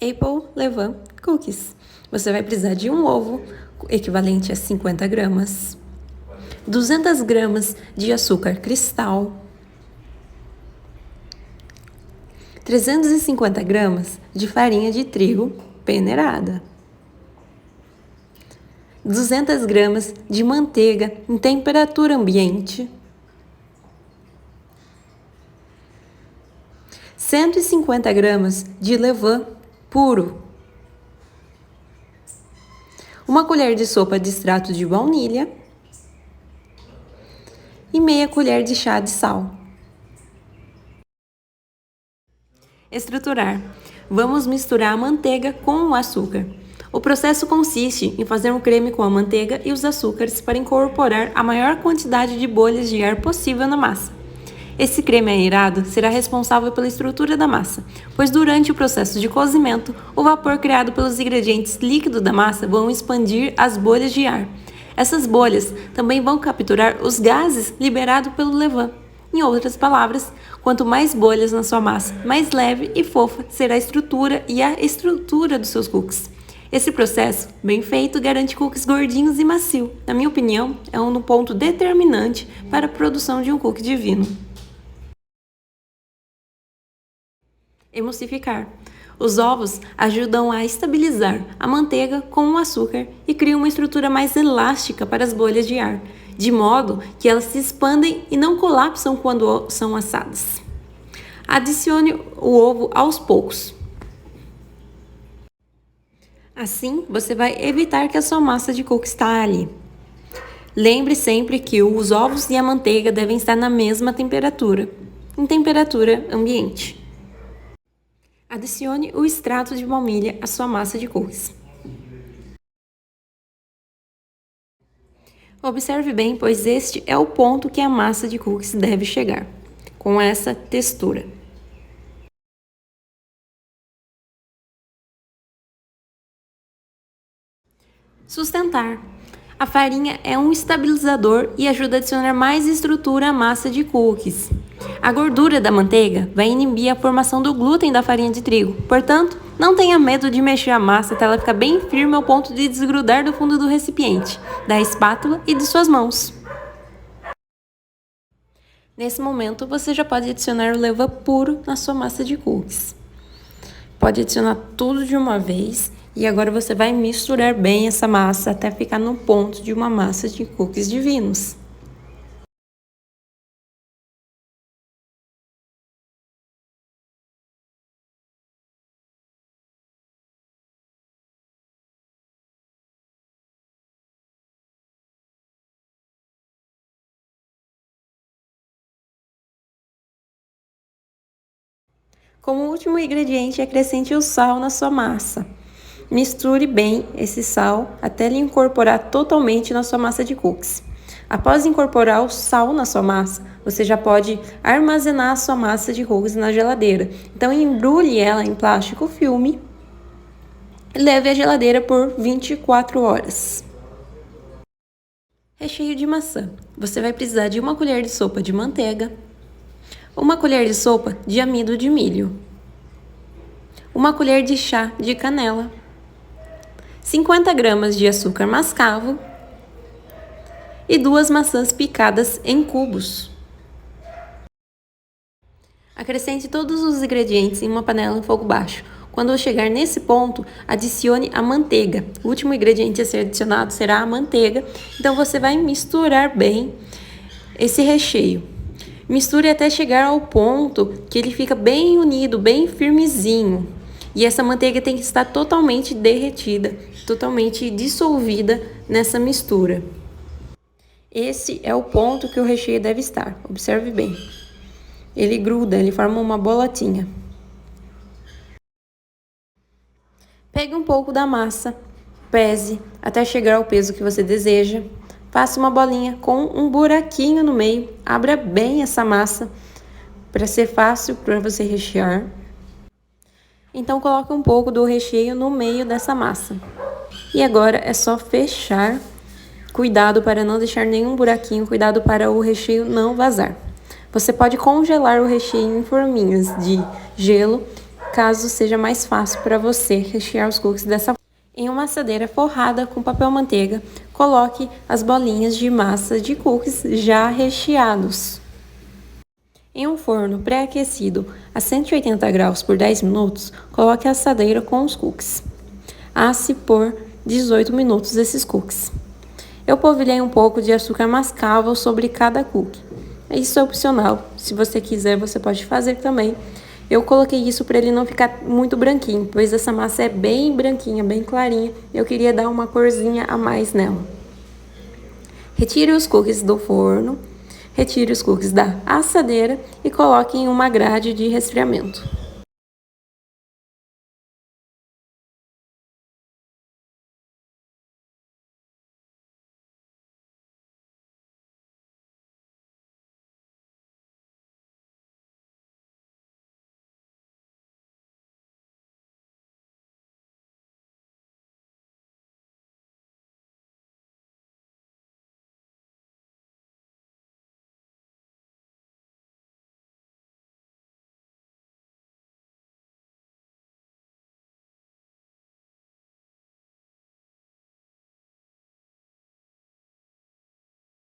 Apple Levain Cookies. Você vai precisar de um ovo, equivalente a 50 gramas, 200 gramas de açúcar cristal, 350 gramas de farinha de trigo peneirada, 200 gramas de manteiga em temperatura ambiente, 150 gramas de levain puro, uma colher de sopa de extrato de baunilha e meia colher de chá de sal. Estruturar. Vamos misturar a manteiga com o açúcar. O processo consiste em fazer um creme com a manteiga e os açúcares para incorporar a maior quantidade de bolhas de ar possível na massa. Esse creme aerado será responsável pela estrutura da massa, pois durante o processo de cozimento, o vapor criado pelos ingredientes líquidos da massa vão expandir as bolhas de ar. Essas bolhas também vão capturar os gases liberados pelo levain. Em outras palavras, quanto mais bolhas na sua massa, mais leve e fofa será a estrutura dos seus cookies. Esse processo, bem feito, garante cookies gordinhos e macios. Na minha opinião, é um ponto determinante para a produção de um cookie divino. Emulsificar. Os ovos ajudam a estabilizar a manteiga com o açúcar e criam uma estrutura mais elástica para as bolhas de ar, de modo que elas se expandem e não colapsam quando são assadas. Adicione o ovo aos poucos. Assim, você vai evitar que a sua massa de cookies talhe. Lembre sempre que os ovos e a manteiga devem estar na mesma temperatura, em temperatura ambiente. Adicione o extrato de baunilha à sua massa de cookies. Observe bem, pois este é o ponto que a massa de cookies deve chegar, com essa textura. Sustentar. A farinha é um estabilizador e ajuda a adicionar mais estrutura à massa de cookies. A gordura da manteiga vai inibir a formação do glúten da farinha de trigo. Portanto, não tenha medo de mexer a massa até ela ficar bem firme ao ponto de desgrudar do fundo do recipiente, da espátula e de suas mãos. Nesse momento, você já pode adicionar o levain puro na sua massa de cookies. Pode adicionar tudo de uma vez e agora você vai misturar bem essa massa até ficar no ponto de uma massa de cookies divinos. Como último ingrediente, acrescente o sal na sua massa. Misture bem esse sal até ele incorporar totalmente na sua massa de cookies. Após incorporar o sal na sua massa, você já pode armazenar a sua massa de cookies na geladeira. Então, embrulhe ela em plástico filme e leve à geladeira por 24 horas. Recheio de maçã. Você vai precisar de uma colher de sopa de manteiga, uma colher de sopa de amido de milho, uma colher de chá de canela, 50 gramas de açúcar mascavo e 2 maçãs picadas em cubos. Acrescente todos os ingredientes em uma panela em fogo baixo. Quando chegar nesse ponto, adicione a manteiga. O último ingrediente a ser adicionado será a manteiga. Então você vai misturar bem esse recheio. Misture até chegar ao ponto que ele fica bem unido, bem firmezinho. E essa manteiga tem que estar totalmente derretida, totalmente dissolvida nessa mistura. Esse é o ponto que o recheio deve estar. Observe bem. Ele gruda, ele forma uma bolotinha. Pegue um pouco da massa, pese até chegar ao peso que você deseja. Faça uma bolinha com um buraquinho no meio. Abra bem essa massa para ser fácil para você rechear. Então, coloque um pouco do recheio no meio dessa massa. E agora é só fechar. Cuidado para não deixar nenhum buraquinho, cuidado para o recheio não vazar. Você pode congelar o recheio em forminhas de gelo caso seja mais fácil para você rechear os cookies dessa forma. Em uma assadeira forrada com papel manteiga, coloque as bolinhas de massa de cookies já recheados. Em um forno pré-aquecido a 180 graus por 10 minutos, coloque a assadeira com os cookies. Asse por 18 minutos esses cookies. Eu polvilhei um pouco de açúcar mascavo sobre cada cookie. Isso é opcional, se você quiser você pode fazer também. Eu coloquei isso para ele não ficar muito branquinho, pois essa massa é bem branquinha, bem clarinha. Eu queria dar uma corzinha a mais nela. Retire os cookies do forno, retire os cookies da assadeira e coloque em uma grade de resfriamento.